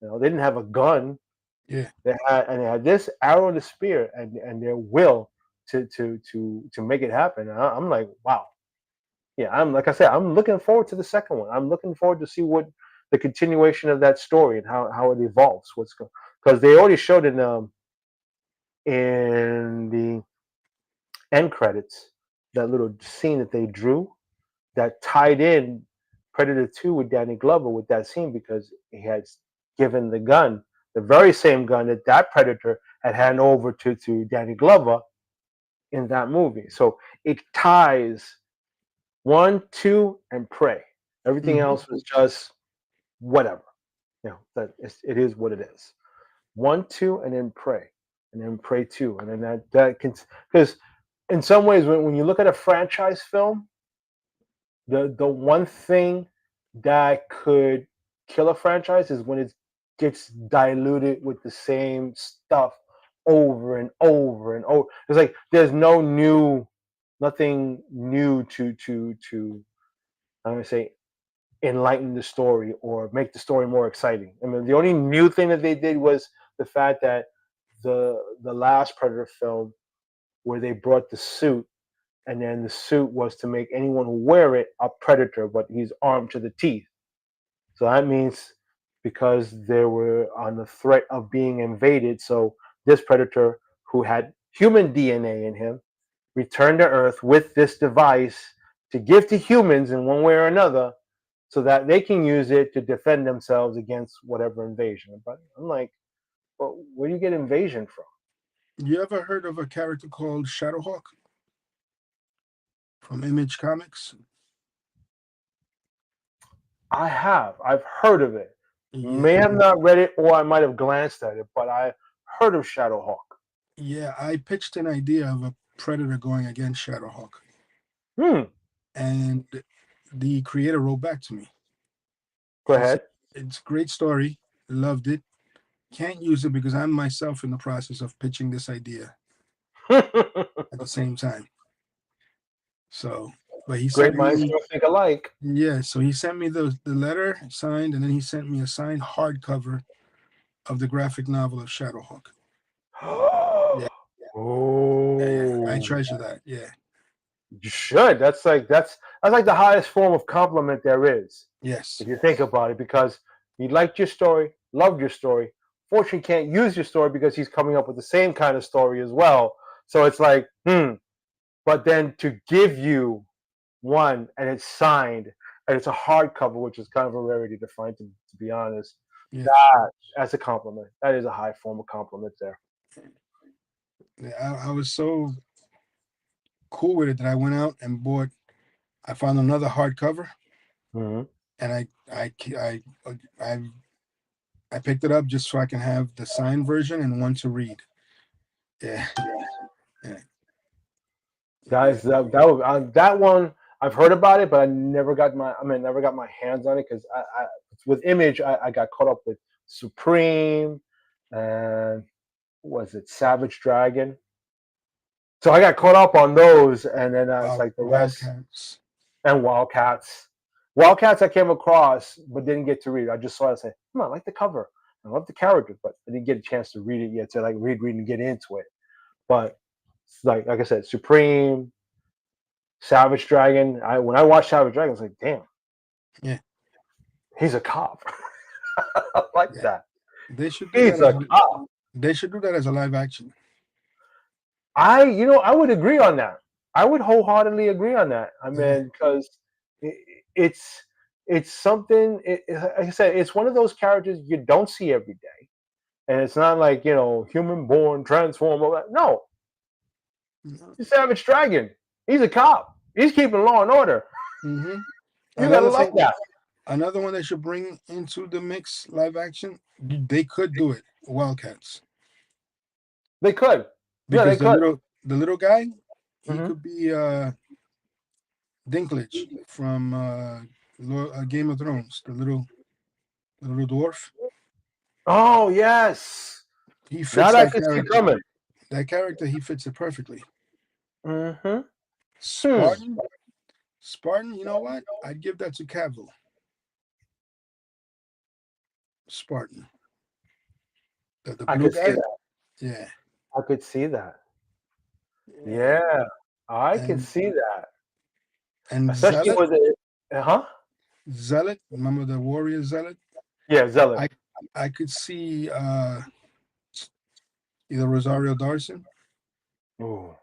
They didn't have a gun. Yeah. They had this arrow and the spear and their will to make it happen. And I'm like, wow. yeah, I'm like I said, I'm looking forward to the second one. I'm looking forward to see what the continuation of that story and how it evolves. What's going because they already showed in the end credits that little scene that they drew that tied in Predator 2 with Danny Glover with that scene because he had given the gun, the very same gun that that Predator had handed over to Danny Glover in that movie. So it ties one, two, and Prey. Everything Hmm. else was just whatever. It is what it is. One, two, and then Prey, and then Prey two, and then that can because in some ways when you look at a franchise film, the one thing that could kill a franchise is when it gets diluted with the same stuff over and over and over. It's like there's nothing new to I'm gonna say enlighten the story or make the story more exciting. I mean, the only new thing that they did was the fact that the last Predator film where they brought the suit and then the suit was to make anyone who wear it a predator, but he's armed to the teeth. So that means because they were on the threat of being invaded, so this predator who had human DNA in him returned to Earth with this device to give to humans in one way or another so that they can use it to defend themselves against whatever invasion. But I'm like, well, where do you get invasion from? You ever heard of a character called Shadowhawk from Image Comics? I have. I've heard of it. May Yeah, have not read it or I might have glanced at it, but I heard of Shadowhawk. yeah. I pitched an idea of a Predator going against Shadowhawk, Hmm. and the creator wrote back to me. Go He said, ahead. "It's a great story. Loved it. Can't use it because I'm myself in the process of pitching this idea at the same time." So, but he Great sent minds me, don't think alike. yeah. So he sent me the letter signed, and then he sent me a signed hardcover of the graphic novel of Shadowhawk. Yeah, yeah. I Oh, treasure that. Yeah. you should. That's like the highest form of compliment there is, Yes. if you think about it, because he liked your story, loved your story. Fortunately, can't use your story because he's coming up with the same kind of story as well. So it's like, But then to give you one and it's signed and it's a hardcover, which is kind of a rarity to find, to be honest. Yes. That's a compliment. That is a high form of compliment there. Yeah, I was so cool with it that I went out and bought. I found another hardcover, Hmm. and I I picked it up just so I can have the signed version and one to read. Yeah, yeah, Guys, that one I've heard about it, but never got my hands on it because with Image I got caught up with Supreme and was it Savage Dragon. So I got caught up on those, and then it's like the rest Wildcats. and Wildcats. Wildcats I came across but didn't get to read. I just saw it and say, I like the cover. I love the characters, but I didn't get a chance to read it yet to like read and get into it. But like I said, Supreme, Savage Dragon. I When I watched Savage Dragon, I was like, damn, Yeah, he's a cop. I like yeah. that. They should do that He's as a cop. a live action. I would agree on that. I would wholeheartedly agree on that. I Yeah. mean, because it, it's it's something. Like I said, it's one of those characters you don't see every day, and it's not like human born transform. No, he's Savage Dragon. He's a cop. He's keeping law and order. Mm-hmm. You gotta Another love thing, that. another one they should bring into the mix, live action. They could do it. Wildcats, They could. Yeah, they because could. the little guy, he Hmm. could be Dinklage from Game of Thrones, the little dwarf. Oh yes. He That fits I that could see character. coming. That character, he fits it perfectly. Hmm. Hmm. Spartan, Spartan. You know what? I'd give that to Cavill. Spartan, the I blue could see guy. that. Yeah, I could see that. yeah. Yeah, I could And see that. And especially Zealot, with it. Huh? Zealot. Remember the warrior Zealot? Yeah, Zealot. I I could see either Rosario Dawson, Ooh.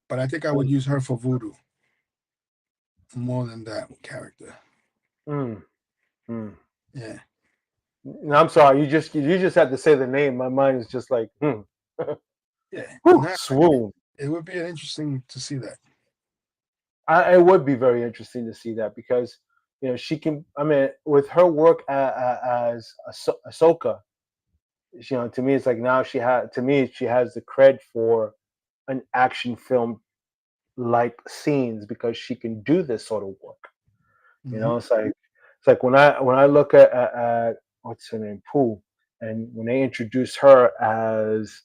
but I think I would use her for voodoo more than that character. Mm, mm. Yeah, No, I'm sorry. You just had to say the name. My mind is just like, yeah. whew, Now swoon. it would be interesting to see that. It would be very interesting to see that because she can. I mean, with her work as Ahsoka, to me it's like now she has the cred for an action film like scenes because she can do this sort of work. Hmm. It's like when I look at what's her name, Pooh, and when they introduce her as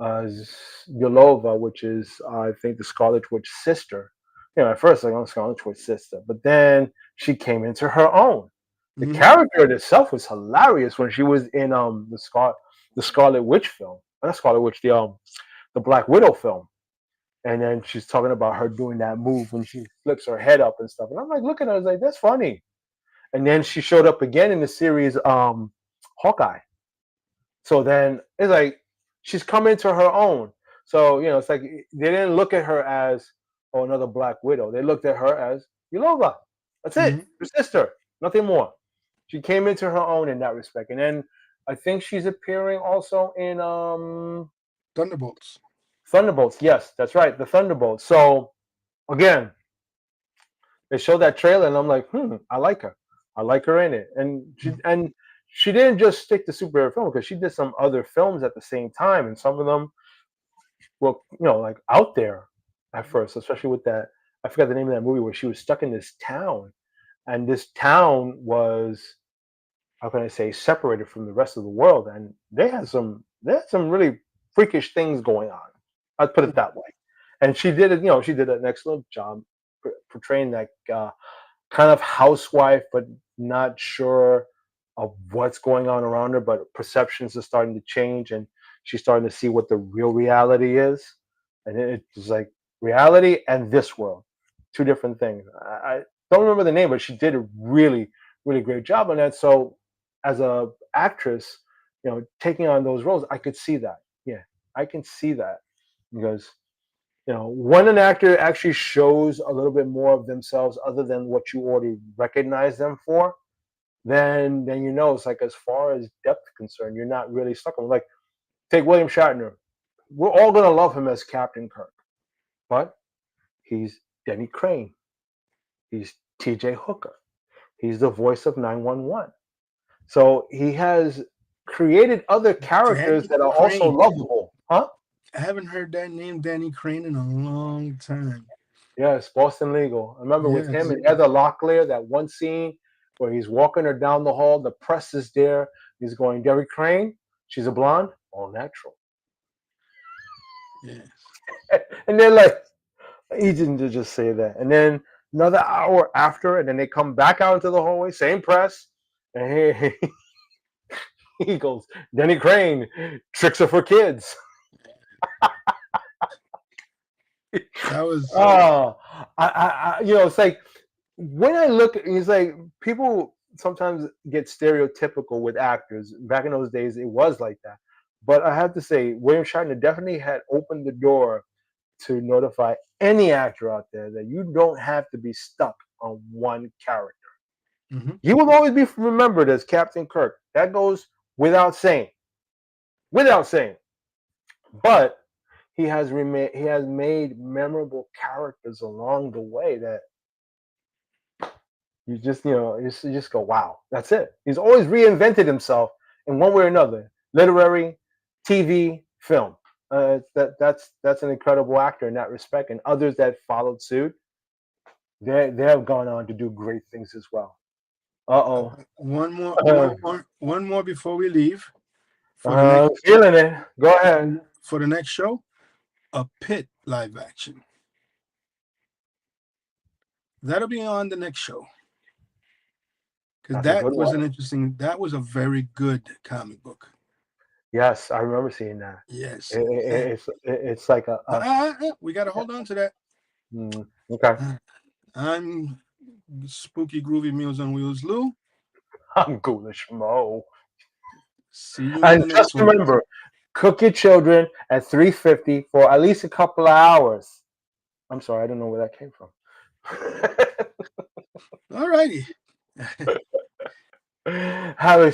Yolova, which is I think the Scarlet Witch sister. At first like, oh, Scarlet Witch sister, but then she came into her own. The Hmm. character in itself was hilarious when she was in the Scarlet Witch film, not Scarlet Witch, the Black Widow film, and then she's talking about her doing that move when she flips her head up and stuff, and I'm like looking at her, I was like, that's funny. And then she showed up again in the series Hawkeye. So then it's like she's come into her own. So it's like they didn't look at her as another Black Widow. They looked at her as Yulova. That's it, Hmm. her sister, nothing more. She came into her own in that respect. And then I think she's appearing also in Thunderbolts. Thunderbolts. Yes, that's right, the Thunderbolts. So again, they showed that trailer, and I'm like, I like her. I like her in it, and she didn't just stick to superhero film because she did some other films at the same time, and some of them were like out there at first, especially with that. I forgot the name of that movie where she was stuck in this town, and this town was, how can I say, separated from the rest of the world, and they had some really freakish things going on. I'd put it that way. And she did it. She did an excellent job portraying that kind of housewife, but not sure of what's going on around her. But perceptions are starting to change, and she's starting to see what the real reality is. And it's like reality and this world, two different things. I don't remember the name, but she did a really, really great job on that. So, as a actress, taking on those roles, I could see that. Yeah, I can see that because when an actor actually shows a little bit more of themselves other than what you already recognize them for, then it's like as far as depth concerned, you're not really stuck on, like, take William Shatner. We're all gonna love him as Captain Kirk, but he's Denny Crane, he's TJ Hooker, he's the voice of 911. So he has created other characters Danny that are also Crane. lovable. Huh? I haven't heard that name, Danny Crane, in a long time. Yes, Boston Legal. I remember with him Yes. and Heather Locklear, that one scene where he's walking her down the hall, the press is there. He's going, Derry Crane, she's a blonde, all natural. Yes. And they're like, he didn't just say that. And then another hour after, and then they come back out into the hallway, same press. And he goes, Denny Crane, tricks are for kids. That was Oh, it's like when I look, he's like people sometimes get stereotypical with actors. Back in those days, it was like that. But I have to say, William Shatner definitely had opened the door to notify any actor out there that you don't have to be stuck on one character. mhm. He will always be remembered as Captain Kirk. That goes without saying. Without saying. But he has made memorable characters along the way that you just go, wow, that's it. He's always reinvented himself in one way or another, literary, TV, film. That's an incredible actor in that respect, and others that followed suit, they have gone on to do great things as well. Uh One more, oh, one more before we leave for the next feeling it. Go ahead. for the next show. A Pit live action. That'll be on the next show because That's a good one. That was a very good comic book. Yes, I remember seeing that. Yes. It's like We got to hold on to that. Okay. I'm Spooky Groovy Meals on Wheels Lou. I'm Ghoulish Mo. See you in And the next just one. remember, cook your children at 350 for at least a couple of hours. I'm sorry, I don't know where that came from. All righty. Have a